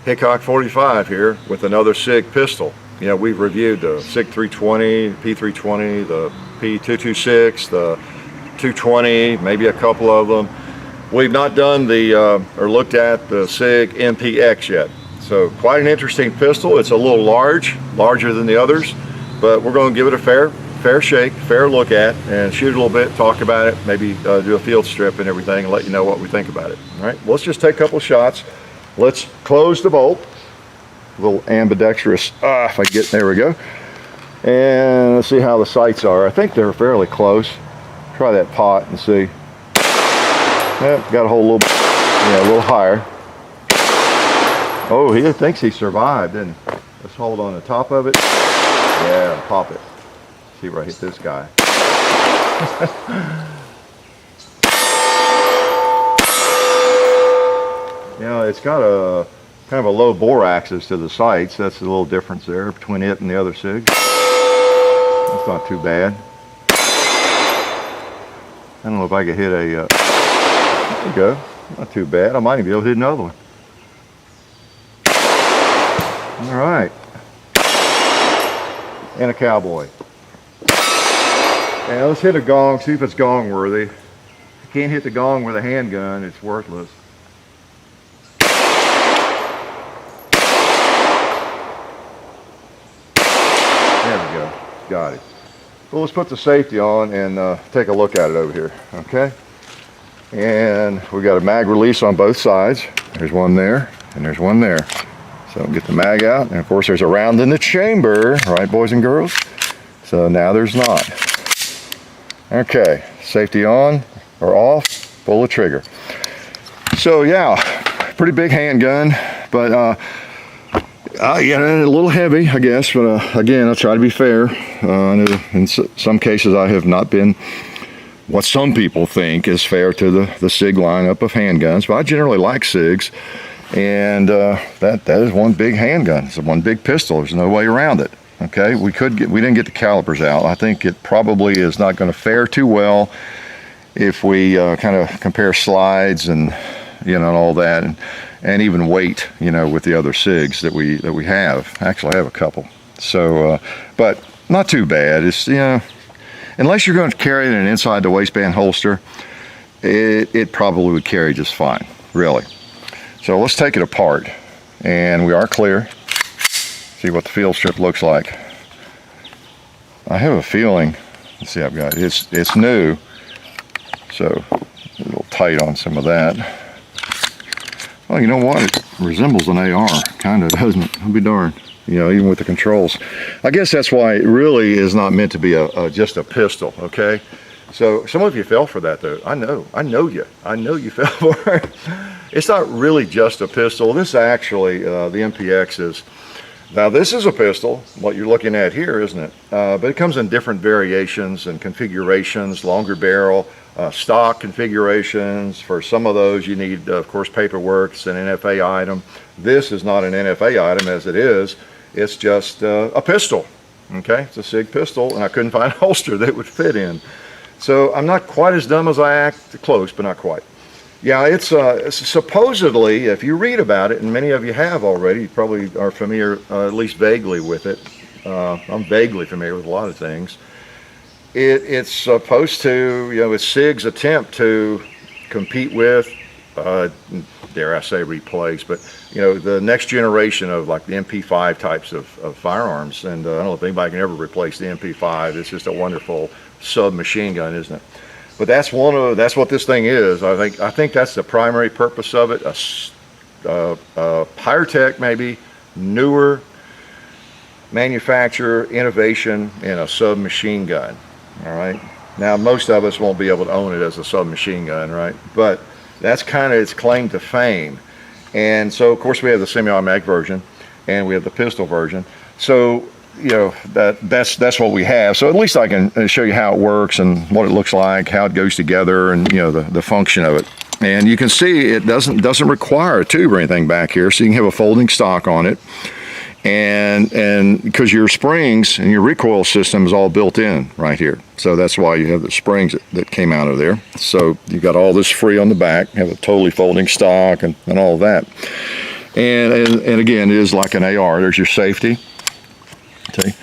Hickok 45 here with another Sig pistol. You know, we've reviewed the Sig 320, P320, the P226, the 220, maybe a couple of them. We've not done the, or looked at the Sig MPX yet. So quite an interesting pistol. It's a little larger than the others, but we're going to give it a fair shake, fair look at, and shoot a little bit, talk about it, maybe do a field strip and everything, and let you know what we think about it. All right, well, let's just take a couple shots. Let's close the bolt. A little ambidextrous, if I get, there we go. And let's see how the sights are. I think they're fairly close. Try that pot and see. Yep, got a whole little, yeah, a little higher. Oh, he thinks he survived, didn't he? Let's hold on the top of it. Yeah, pop it. See where I hit this guy. You know, it's got a kind of a low bore axis to the sights. That's a little difference there between it and the other Sig. That's not too bad. I don't know if I could hit a, there you go. Not too bad. I might even be able to hit another one. All right. And a cowboy. Now let's hit a gong, see if it's gong worthy. If you can't hit the gong with a handgun, it's worthless. There we go, got it. Well, let's put the safety on and take a look at it over here, okay? And we got a mag release on both sides. There's one there, and there's one there. So get the mag out, and of course there's a round in the chamber, right, boys and girls? So now there's not. Okay, safety on or off, pull the trigger. So yeah, pretty big handgun, but yeah, a little heavy, I guess, but again, I'll try to be fair. I know in some cases I have not been what some people think is fair to the Sig lineup of handguns, but I generally like Sigs, and that is one big handgun. It's one big pistol. There's no way around it. Okay, we didn't get the calipers out. I think it probably is not going to fare too well if we kind of compare slides and, you know, and all that, and even weight, you know, with the other Sigs that we have. Actually, I have a couple. So, but not too bad. It's, you know, unless you're going to carry it in an inside the waistband holster, it probably would carry just fine, really. So let's take it apart, and we are clear. See what the field strip looks like. I have a feeling, let's see, I've got it's new, so a little tight on some of that. Well, you know what? It resembles an AR, kind of, doesn't it? I'll be darned. You know, even with the controls. I guess that's why it really is not meant to be just a pistol, okay? So some of you fell for that, though. I know you fell for it. It's not really just a pistol. This actually, the MPX is. Now this is a pistol, what you're looking at here, isn't it? But it comes in different variations and configurations, longer barrel, stock configurations. For some of those you need, of course, paperwork. It's an NFA item. This is not an NFA item as it is. It's just a pistol, okay? It's a Sig pistol, and I couldn't find a holster that it would fit in. So I'm not quite as dumb as I act, close, but not quite. Yeah, it's supposedly, if you read about it, and many of you have already, you probably are familiar, at least vaguely with it. I'm vaguely familiar with a lot of things. It's supposed to, you know, it's Sig's attempt to compete with, dare I say replace, but, you know, the next generation of like the MP5 types of firearms. And I don't know if anybody can ever replace the MP5. It's just a wonderful submachine gun, isn't it? But that's what this thing is. I think that's the primary purpose of it. A Pyretech, maybe newer manufacturer innovation in a submachine gun. All right. Now most of us won't be able to own it as a submachine gun, right? But that's kind of its claim to fame. And so of course we have the semi-automatic version, and we have the pistol version. So, you know, that's what we have. So at least I can show you how it works and what it looks like, how it goes together, and, you know, the function of it. And you can see it doesn't require a tube or anything back here, so you can have a folding stock on it. And because your springs and your recoil system is all built in right here, so that's why you have the springs that came out of there. So you got all this free on the back, have a totally folding stock and all of that. And again, it is like an AR. There's your safety, okay,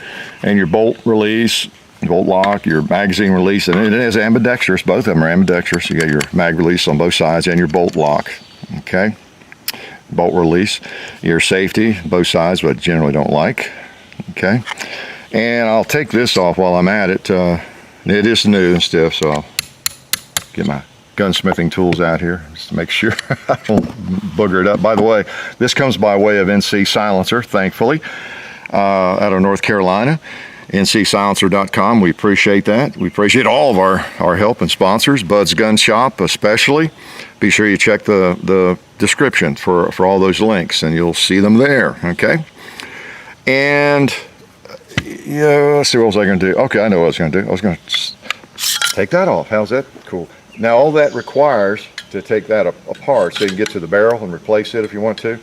and your bolt release, bolt lock, your magazine release, and it is ambidextrous. Both of them are ambidextrous. You got your mag release on both sides and your bolt lock, okay. Bolt release, your safety, both sides, but generally don't like, okay. And I'll take this off while I'm at it. It is new and stiff, so I'll get my gunsmithing tools out here just to make sure I don't booger it up. By the way, this comes by way of NC Silencer, thankfully, out of North Carolina. NCSilencer.com. We appreciate that. We appreciate all of our help and sponsors, Bud's Gun Shop especially. Be sure you check the description for all those links, and you'll see them there, okay? And, yeah, let's see, what was I going to do? Okay, I know what I was going to do. I was going to take that off. How's that? Cool. Now, all that requires to take that apart so you can get to the barrel and replace it if you want to,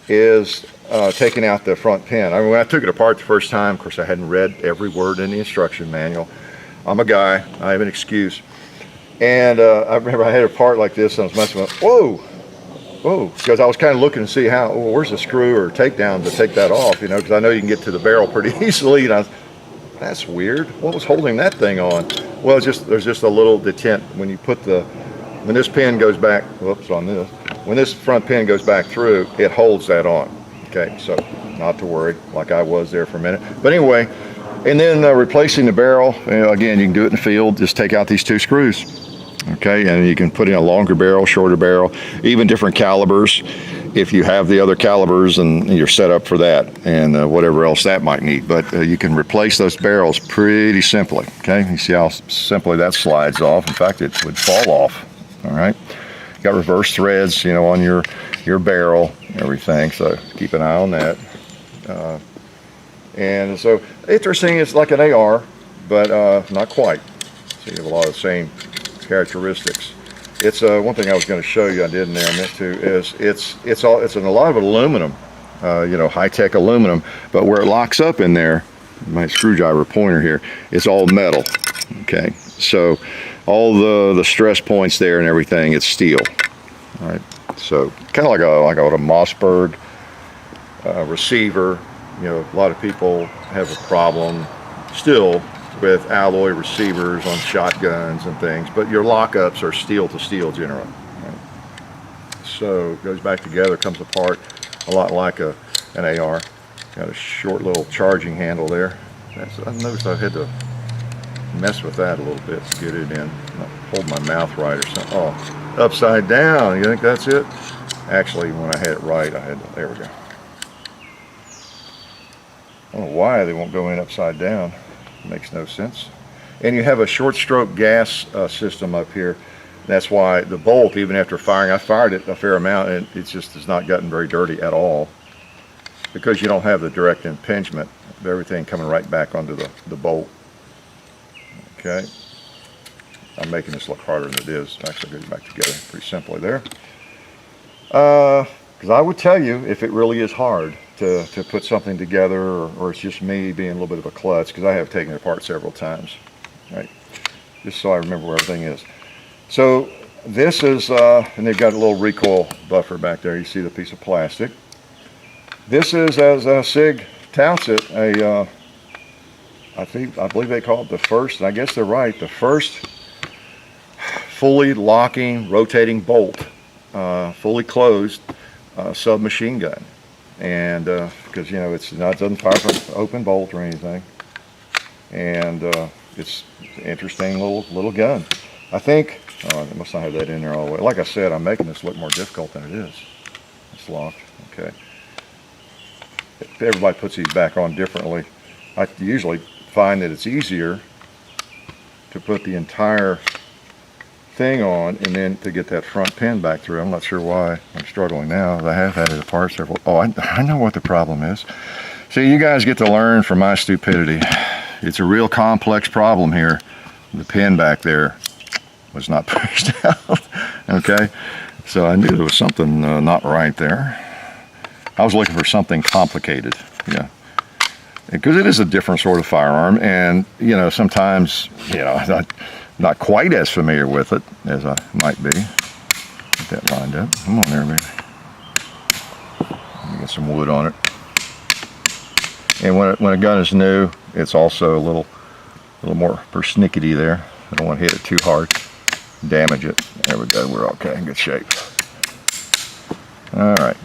is taking out the front pin. I mean, when I took it apart the first time, of course, I hadn't read every word in the instruction manual. I'm a guy. I have an excuse. And I remember I had a part like this, and I was messing with, whoa, because I was kind of looking to see how, well, where's the screw or takedown to take that off, you know, because I know you can get to the barrel pretty easily. And I was, that's weird. What was holding that thing on? Well, there's just a little detent when you put when this pin goes back, whoops, on this, when this front pin goes back through, it holds that on. Okay, so not to worry, like I was there for a minute. But anyway, and then replacing the barrel, again, you can do it in the field. Just take out these 2 screws. Okay, and you can put in a longer barrel, shorter barrel, even different calibers if you have the other calibers and you're set up for that, and whatever else that might need. But you can replace those barrels pretty simply. Okay, you see how simply that slides off. In fact, it would fall off. All right, got reverse threads, you know, on your barrel, everything. So keep an eye on that. And so interesting, it's like an AR, but not quite. So you have a lot of the same characteristics. It's one thing I was going to show you, I did in there, I meant to, is it's in a lot of aluminum, you know, high-tech aluminum, but where it locks up in there, my screwdriver pointer here, it's all metal. Okay, so all the stress points there and everything, it's steel. All right, so kind of like a Mossberg receiver. You know, a lot of people have a problem still with alloy receivers on shotguns and things, but your lockups are steel to steel generally. Right? So it goes back together, comes apart a lot like an AR. Got a short little charging handle there. I noticed I had to mess with that a little bit to get it in. Not hold my mouth right or something. Oh, upside down. You think that's it? Actually, when I had it right, there we go. I don't know why they won't go in upside down. Makes no sense. And you have a short stroke gas system up here. That's why the bolt, even after firing, I fired it a fair amount, and it just has not gotten very dirty at all, because you don't have the direct impingement of everything coming right back onto the bolt. Okay, I'm making this look harder than it is. It actually goes back together pretty simply there. Because I would tell you, if it really is hard to put something together, or it's just me being a little bit of a klutz, because I have taken it apart several times, right? Just so I remember where everything is. So this is, and they've got a little recoil buffer back there. You see the piece of plastic. This is, as Sig touts it, I believe they call it the first, and I guess they're right, the first fully locking, rotating bolt, fully closed submachine gun. And because, you know, it doesn't fire from open bolt or anything, and it's an interesting little gun. I think I must not have that in there all the way. Like I said, I'm making this look more difficult than it is. It's locked. Okay. Everybody puts these back on differently. I usually find that it's easier to put the entire thing on and then to get that front pin back through. I'm not sure why I'm struggling now. I have had it apart several. Oh, I know what the problem is. See, you guys get to learn from my stupidity. It's a real complex problem here. The pin back there was not pushed out. Okay, so I knew there was something not right there. I was looking for something complicated, yeah, because it is a different sort of firearm, and you know, sometimes, you know, not quite as familiar with it as I might be. Get that lined up. Come on there, baby. Get some wood on it. And when a gun is new, it's also a little more persnickety there. I don't want to hit it too hard, damage it. There we go, we're okay, in good shape. All right,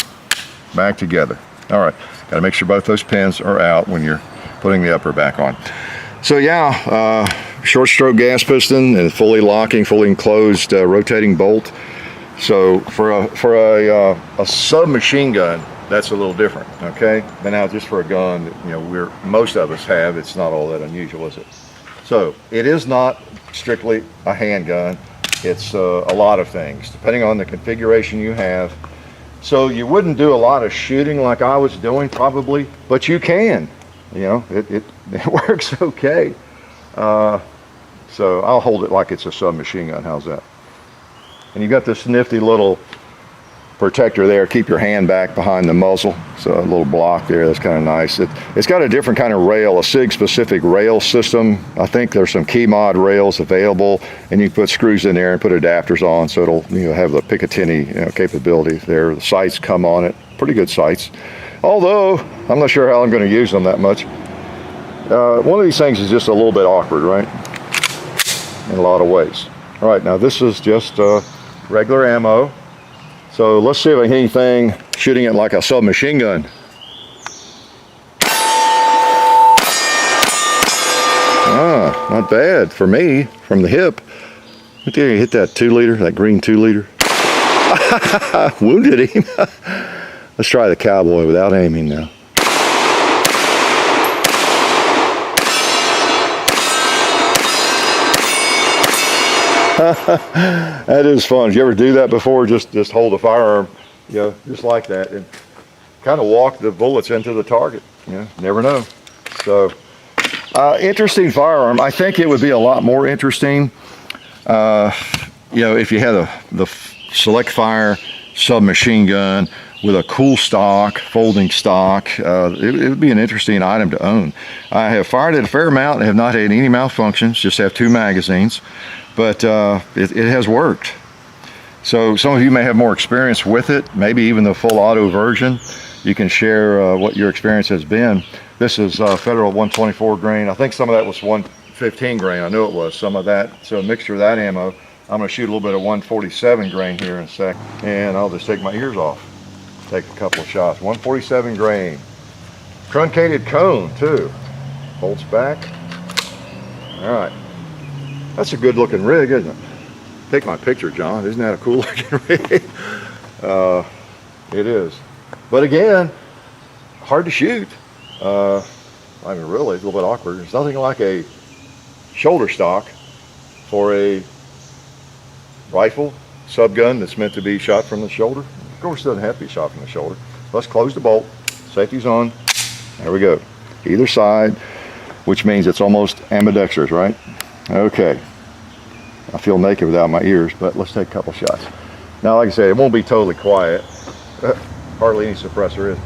back together. All right, got to make sure both those pins are out when you're putting the upper back on. So yeah, short stroke gas piston and fully locking, fully enclosed rotating bolt. So for a submachine gun, that's a little different, okay? But now just for a gun that, you know, most of us have, it's not all that unusual, is it? So it is not strictly a handgun. It's a lot of things, depending on the configuration you have. So you wouldn't do a lot of shooting like I was doing probably, but you can. You know, it works okay. So I'll hold it like it's a submachine gun. How's that? And you got this nifty little protector there. Keep your hand back behind the muzzle. So a little block there. That's kind of nice. It's got a different kind of rail, a SIG specific rail system. I think there's some key mod rails available, and you can put screws in there and put adapters on, so it'll, you know, have the Picatinny, capability there. The sights come on it. Pretty good sights. Although I'm not sure how I'm going to use them that much. One of these things is just a little bit awkward, right? In a lot of ways. All right, now this is just regular ammo. So let's see if I hit anything shooting it like a submachine gun. Ah, not bad for me, from the hip. Look there, you hit that 2 liter, that green 2 liter. Wounded him. Let's try the cowboy without aiming now. That is fun. Did you ever do that before? Just hold a firearm, you know, just like that, and kind of walk the bullets into the target. You know, never know. So, interesting firearm. I think it would be a lot more interesting, you know, if you had the Select Fire submachine gun with a cool stock, folding stock. It would be an interesting item to own. I have fired it a fair amount and have not had any malfunctions, just have 2 magazines, but it has worked. So some of you may have more experience with it, maybe even the full auto version. You can share what your experience has been. This is Federal 124 grain. I think some of that was 115 grain. I knew it was some of that. So a mixture of that ammo. I'm going to shoot a little bit of 147 grain here in a sec, and I'll just take my ears off. Take a couple of shots. 147 grain. Truncated cone too. Bolts back. All right. That's a good looking rig, isn't it? Take my picture, John. Isn't that a cool looking rig? It is. But again, hard to shoot. I mean, really, it's a little bit awkward. There's nothing like a shoulder stock for a rifle subgun that's meant to be shot from the shoulder. Of course, it doesn't have to be shot from the shoulder. Let's close the bolt. Safety's on. There we go. Either side, which means it's almost ambidextrous, right? Okay. I feel naked without my ears, but let's take a couple shots. Now, like I said, it won't be totally quiet. Hardly any suppressor is.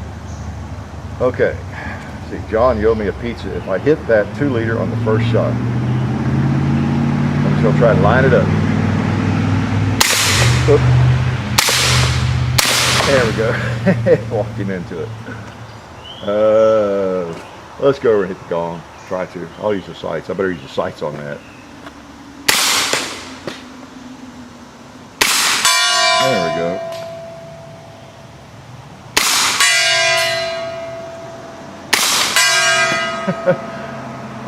Okay. Let's see, John, you owe me a pizza. If I hit that 2 liter on the first shot, I'm just gonna try to line it up. Oop. There we go. Walking into it. Let's go over and hit the gong. Try to. I'll use the sights. I better use the sights on that. There we go.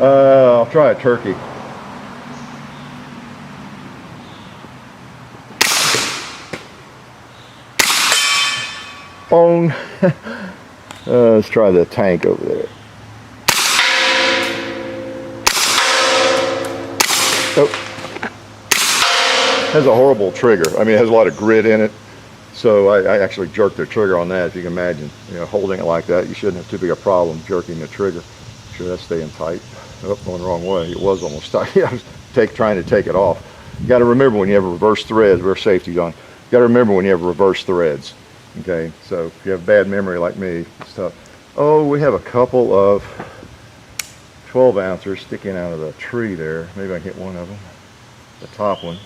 I'll try a turkey. Boom. Let's try the tank over there. Oh. Has a horrible trigger. I mean, it has a lot of grit in it. So I actually jerked the trigger on that, if you can imagine. You know, holding it like that, you shouldn't have too big a problem jerking the trigger. Sure, that's staying tight. Oh, going the wrong way. It was almost tight. I was trying to take it off. You got to remember when you have reverse threads, reverse safety on. You got to remember when you have reverse threads. Okay, so if you have bad memory like me, it's tough. Oh, we have a couple of 12 ounces sticking out of the tree there. Maybe I can hit one of them. The top one.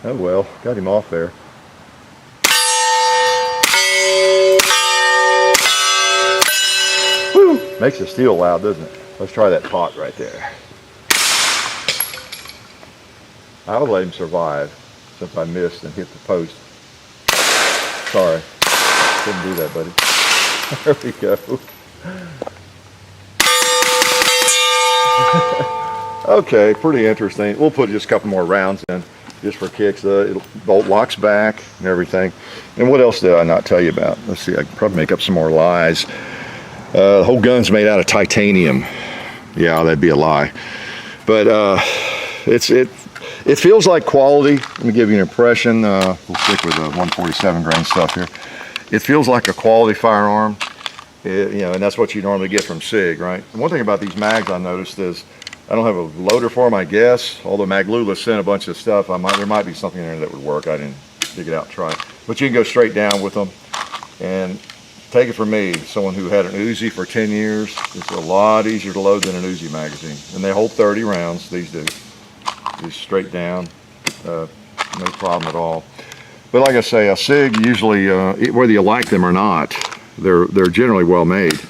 Oh well, got him off there. Woo! Makes the steel loud, doesn't it? Let's try that pot right there. I'll let him survive since I missed and hit the post. Sorry, couldn't do that, buddy. There we go. Okay, pretty interesting. We'll put just a couple more rounds in just for kicks. The bolt locks back and everything. And what else did I not tell you about? Let's see, I can probably make up some more lies. The whole gun's made out of titanium. Yeah, that'd be a lie. But it feels like quality. Let me give you an impression. We'll stick with the 147 grain stuff here. It feels like a quality firearm. You know, and that's what you normally get from Sig, right? And one thing about these mags I noticed is I don't have a loader for them, I guess. Although Maglula sent a bunch of stuff, there might be something in there that would work. I didn't dig it out and try it. But you can go straight down with them. And take it from me, someone who had an Uzi for 10 years, it's a lot easier to load than an Uzi magazine. And they hold 30 rounds, these do. Just straight down, no problem at all. But like I say, a Sig usually, whether you like them or not, they're generally well made.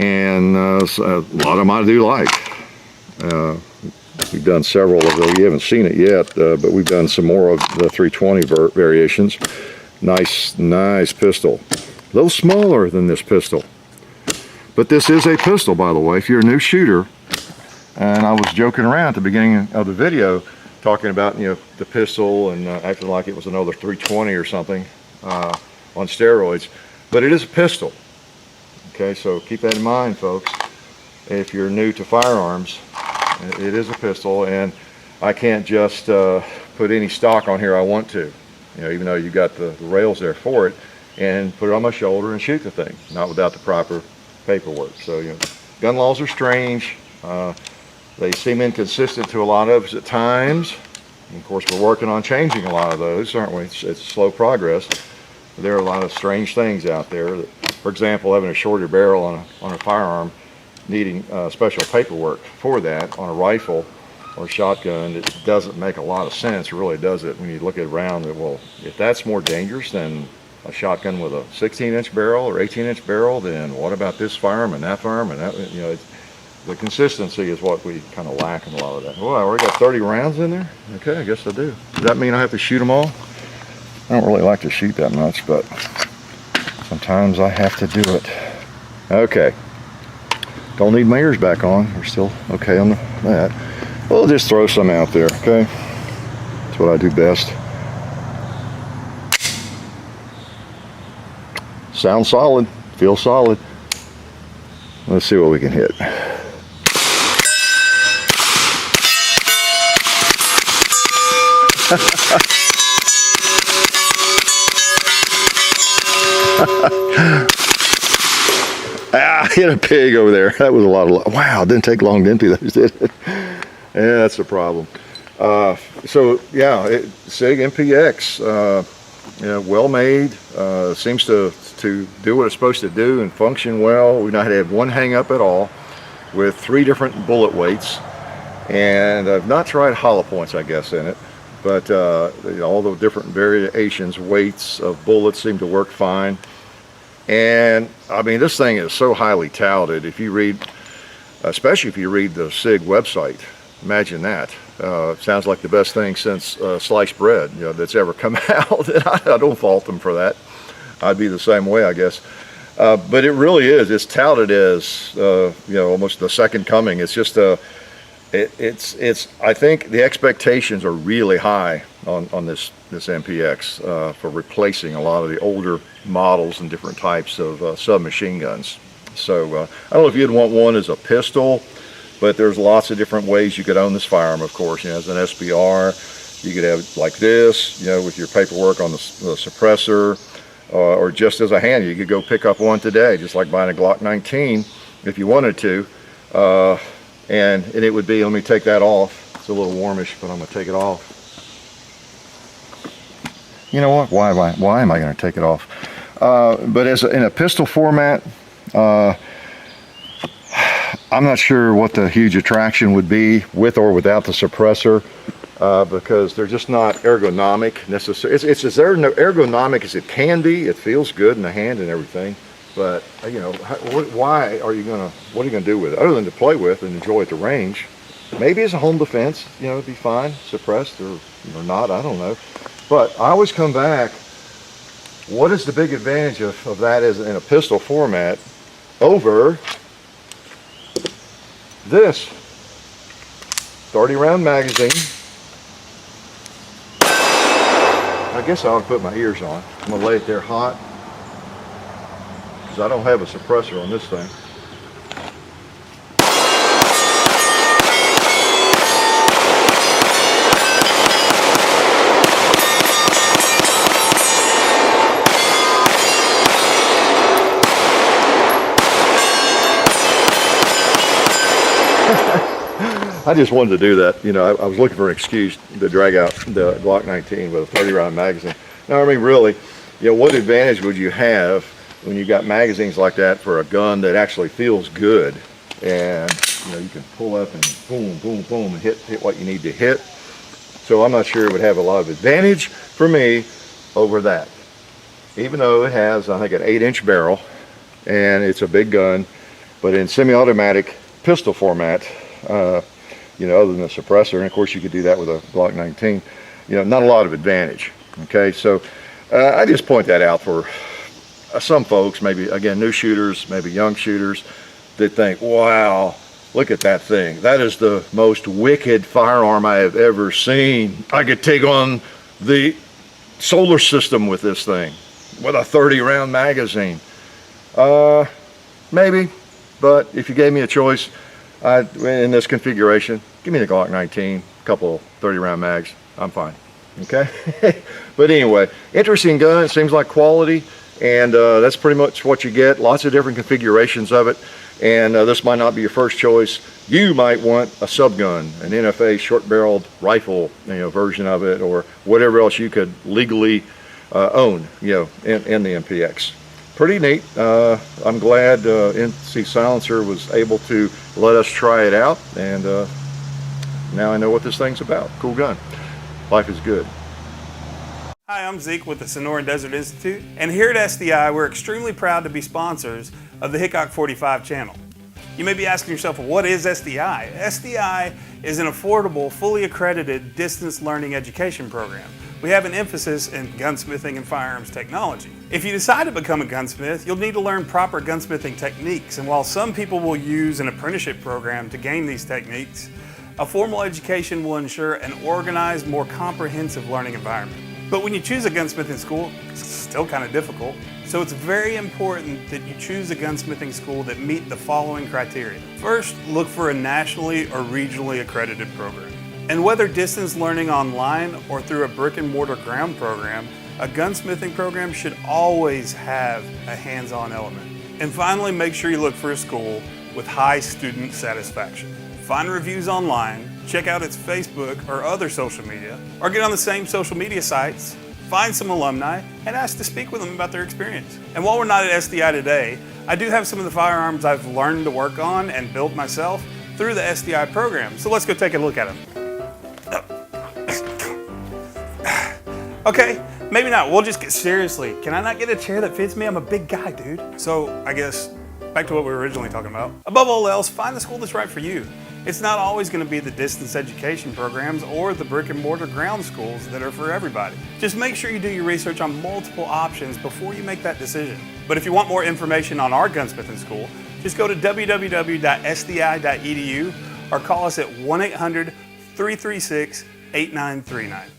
And a lot of them I do like. We've done several of them. You haven't seen it yet, but we've done some more of the 320 variations. Nice pistol. A little smaller than this pistol. But this is a pistol, by the way, if you're a new shooter. And I was joking around at the beginning of the video, talking about, you know, the pistol and acting like it was another 320 or something on steroids. But it is a pistol. Okay, so keep that in mind, folks. If you're new to firearms, it is a pistol, and I can't just put any stock on here I want to. You know, even though you got the rails there for it, and put it on my shoulder and shoot the thing, not without the proper paperwork. So, you know, gun laws are strange. They seem inconsistent to a lot of us at times. And of course, we're working on changing a lot of those, aren't we? It's slow progress. There are a lot of strange things out there. For example, having a shorter barrel on a firearm, needing special paperwork for that on a rifle or shotgun, it doesn't make a lot of sense, really, does it? When you look at it around, well, if that's more dangerous than a shotgun with a 16-inch barrel or 18-inch barrel, then what about this firearm and that firearm and that? You know, the consistency is what we kind of lack in a lot of that. Well, I already got 30 rounds in there. Okay, I guess I do. Does that mean I have to shoot them all? I don't really like to shoot that much, but sometimes I have to do it. Okay. Don't need my ears back on. We're still okay on that. We'll just throw some out there, okay? That's what I do best. Sounds solid. Feels solid. Let's see what we can hit. Ah, hit a pig over there. That was a lot of, wow, it didn't take long to empty those, did it? Yeah, that's a problem. So yeah, Sig MPX, you know, well made, seems to do what it's supposed to do and function well. We've not had one hang up at all, with 3 different bullet weights, and I've not tried hollow points, I guess, in it, but all the different variations, weights of bullets seem to work fine. And I mean, this thing is so highly touted. If you read, especially if you read the Sig website, imagine that. Sounds like the best thing since sliced bread, you know, that's ever come out. And I don't fault them for that. I'd be the same way, I guess. But it really is. It's touted as you know, almost the second coming. It's just it's. I think the expectations are really high on this MPX for replacing a lot of the older models and different types of submachine guns. So I don't know if you'd want one as a pistol, but there's lots of different ways you could own this firearm. Of course, you know, as an SBR, you could have it like this, you know, with your paperwork on the suppressor, or just as a hand. You could go pick up one today, just like buying a Glock 19 if you wanted to, and it would be. Let me take that off. It's a little warmish, but I'm going to take it off. You know what? Why am I going to take it off? But in a pistol format, I'm not sure what the huge attraction would be with or without the suppressor. because they're just not ergonomic necessarily. It's as ergonomic as it can be. It feels good in the hand and everything. But you know, why are you gonna? What are you gonna do with it other than to play with and enjoy at the range? Maybe as a home defense, you know, it'd be fine, suppressed or not. I don't know. But I always come back. What is the big advantage of that as in a pistol format over this 30-round magazine? I guess I'll put my ears on. I'm gonna lay it there hot because I don't have a suppressor on this thing. I just wanted to do that. You know, I was looking for an excuse to drag out the Glock 19 with a 30-round magazine. Now, I mean, really, you know, what advantage would you have when you got magazines like that for a gun that actually feels good, and you know, you can pull up and boom, boom, boom, and hit what you need to hit. So I'm not sure it would have a lot of advantage for me over that, even though it has, I think, an 8-inch barrel, and it's a big gun, but in semi-automatic pistol format. You know, other than the suppressor, and of course you could do that with a Glock 19, you know, not a lot of advantage. Okay, so I just point that out for some folks, maybe again new shooters, maybe young shooters, that think, wow, look at that thing, that is the most wicked firearm I have ever seen. I could take on the solar system with this thing with a 30-round magazine. Maybe, but if you gave me a choice, in this configuration, give me the Glock 19, a couple 30-round mags, I'm fine. Okay. But anyway, interesting gun. It seems like quality, and that's pretty much what you get. Lots of different configurations of it, and this might not be your first choice. You might want a subgun, an NFA short-barreled rifle, you know, version of it, or whatever else you could legally own, you know, in the MPX. Pretty neat. I'm glad NC Silencer was able to let us try it out, and now I know what this thing's about. Cool gun. Life is good. Hi, I'm Zeke with the Sonoran Desert Institute, and here at SDI we're extremely proud to be sponsors of the Hickok 45 channel. You may be asking yourself, well, what is SDI? SDI is an affordable, fully accredited distance learning education program. We have an emphasis in gunsmithing and firearms technology. If you decide to become a gunsmith, you'll need to learn proper gunsmithing techniques, and while some people will use an apprenticeship program to gain these techniques, a formal education will ensure an organized, more comprehensive learning environment. But when you choose a gunsmithing school, it's still kind of difficult, so it's very important that you choose a gunsmithing school that meet the following criteria. First, look for a nationally or regionally accredited program. And whether distance learning online or through a brick and mortar ground program, a gunsmithing program should always have a hands-on element. And finally, make sure you look for a school with high student satisfaction. Find reviews online, check out its Facebook or other social media, or get on the same social media sites, find some alumni, and ask to speak with them about their experience. And while we're not at SDI today, I do have some of the firearms I've learned to work on and build myself through the SDI program. So let's go take a look at them. Okay, maybe not. We'll just get seriously. Can I not get a chair that fits me? I'm a big guy, dude. So I guess back to what we were originally talking about. Above all else, find the school that's right for you. It's not always going to be the distance education programs or the brick and mortar ground schools that are for everybody. Just make sure you do your research on multiple options before you make that decision. But if you want more information on our gunsmithing school, just go to www.sdi.edu or call us at 1-800-336-8939.